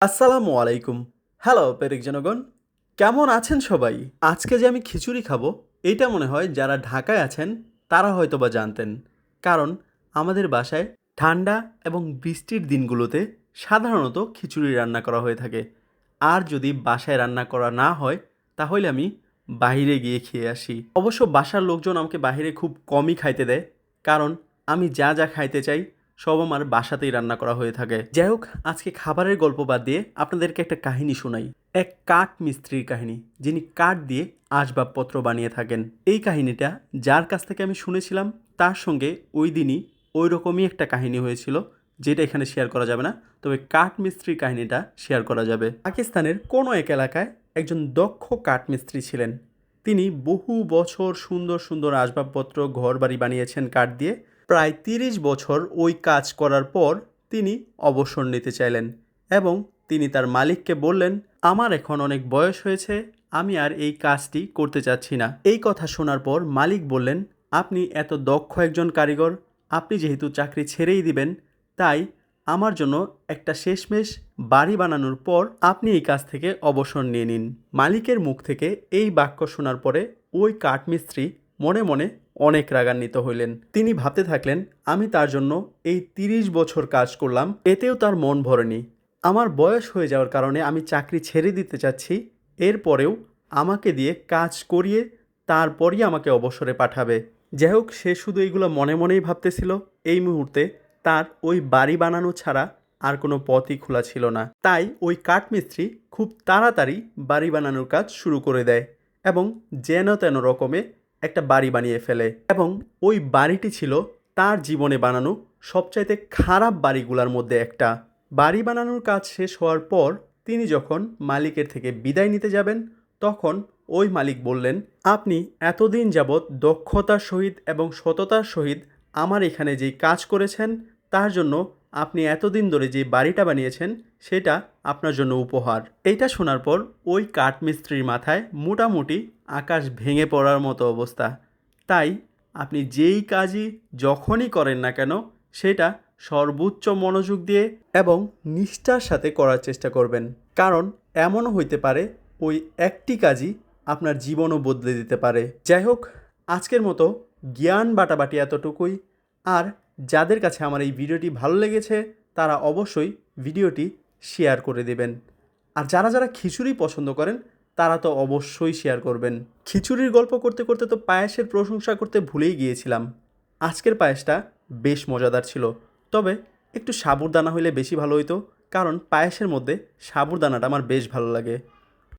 আসসালামু আলাইকুম। হ্যালো পেরেক জনগণ, কেমন আছেন সবাই? আজকে যে আমি খিচুড়ি খাবো, এইটা মনে হয় যারা ঢাকায় আছেন তারা হয়তোবা জানতেন। কারণ আমাদের বাসায় ঠান্ডা এবং বৃষ্টির দিনগুলোতে সাধারণত খিচুড়ি রান্না করা হয়ে থাকে। আর যদি বাসায় রান্না করা না হয়, তাহলে আমি বাইরে গিয়ে খেয়ে আসি। অবশ্য বাসার লোকজন আমাকে বাহিরে খুব কমই খাইতে দেয়, কারণ আমি যা যা খাইতে চাই সব আমার বাসাতেই রান্না করা হয়ে থাকে। যাই হোক, আজকে খাবারের গল্প বাদ দিয়ে আপনাদেরকে একটা কাহিনী শোনাই। এক কাঠ মিস্ত্রির কাহিনী, যিনি কাঠ দিয়ে আসবাবপত্র বানিয়ে থাকেন। এই কাহিনীটা যার কাছ থেকে আমি শুনেছিলাম, তার সঙ্গে ওই দিনই ওই রকমই একটা কাহিনী হয়েছিল, যেটা এখানে শেয়ার করা যাবে না। তবে কাঠ মিস্ত্রির কাহিনীটা শেয়ার করা যাবে। পাকিস্তানের কোনো এক এলাকায় একজন দক্ষ কাঠ মিস্ত্রি ছিলেন। তিনি বহু বছর সুন্দর সুন্দর আসবাবপত্র ঘরবাড়ি বানিয়েছেন কাঠ দিয়ে। প্রায় ৩০ বছর ওই কাজ করার পর তিনি অবসর নিতে চাইলেন এবং তিনি তার মালিককে বললেন, আমার এখন অনেক বয়স হয়েছে, আমি আর এই কাজটি করতে চাচ্ছি না। এই কথা শোনার পর মালিক বললেন, আপনি এত দক্ষ একজন কারিগর, আপনি যেহেতু চাকরি ছেড়েই দিবেন, তাই আমার জন্য একটা শেষমেশ বাড়ি বানানোর পর আপনি এই কাজ থেকে অবসর নিয়ে নিন। মালিকের মুখ থেকে এই বাক্য শোনার পরে ওই কাঠমিস্ত্রি মনে মনে অনেক রাগান্বিত হইলেন। তিনি ভাবতে থাকলেন, আমি তার জন্য এই ৩০ বছর কাজ করলাম, এতেও তার মন ভরেনি। আমার বয়স হয়ে যাওয়ার কারণে আমি চাকরি ছেড়ে দিতে চাচ্ছি, এরপরেও আমাকে দিয়ে কাজ করিয়ে তারপরই আমাকে অবসরে পাঠাবে। যাই হোক, সে শুধু এইগুলো মনে মনেই ভাবতেছিল। এই মুহূর্তে তার ওই বাড়ি বানানো ছাড়া আর কোনো পথই খোলা ছিল না। তাই ওই কাঠমিস্ত্রি খুব তাড়াতাড়ি বাড়ি বানানোর কাজ শুরু করে দেয় এবং যেন তেন রকমে একটা বাড়ি বানিয়ে ফেলে। এবং ওই বাড়িটি ছিল তার জীবনে বানানো সবচাইতে খারাপ বাড়িগুলোর মধ্যে একটা। বাড়ি বানানোর কাজ শেষ হওয়ার পর তিনি যখন মালিকের থেকে বিদায় নিতে যাবেন, তখন ওই মালিক বললেন, আপনি এতদিন যাবৎ দক্ষতার সহিত এবং সততার সহিত আমার এখানে যেই কাজ করেছেন, তার জন্য আপনি এতদিন ধরে যে বাড়িটা বানিয়েছেন সেটা আপনার জন্য উপহার। এইটা শোনার পর ওই কাঠমিস্ত্রির মাথায় মোটামুটি আকাশ ভেঙে পড়ার মতো অবস্থা। তাই আপনি যেই কাজই যখনই করেন না কেন, সেটা সর্বোচ্চ মনোযোগ দিয়ে এবং নিষ্ঠার সাথে করার চেষ্টা করবেন। কারণ এমনও হইতে পারে ওই একটি কাজই আপনার জীবনও বদলে দিতে পারে। যাই হোক, আজকের মতো জ্ঞান বাটাবাটি এতটুকুই। আর যাদের কাছে আমার এই ভিডিওটি ভালো লেগেছে তারা অবশ্যই ভিডিওটি শেয়ার করে দেবেন। আর যারা যারা খিচুড়ি পছন্দ করেন তারা তো অবশ্যই শেয়ার করবেন। খিচুড়ির গল্প করতে করতে তো পায়েসের প্রশংসা করতে ভুলেই গিয়েছিলাম। আজকের পায়েসটা বেশ মজাদার ছিল, তবে একটু সাবুদানা হলে বেশি ভালো হতো, কারণ পায়েসের মধ্যে সাবুদানাটা আমার বেশ ভালো লাগে।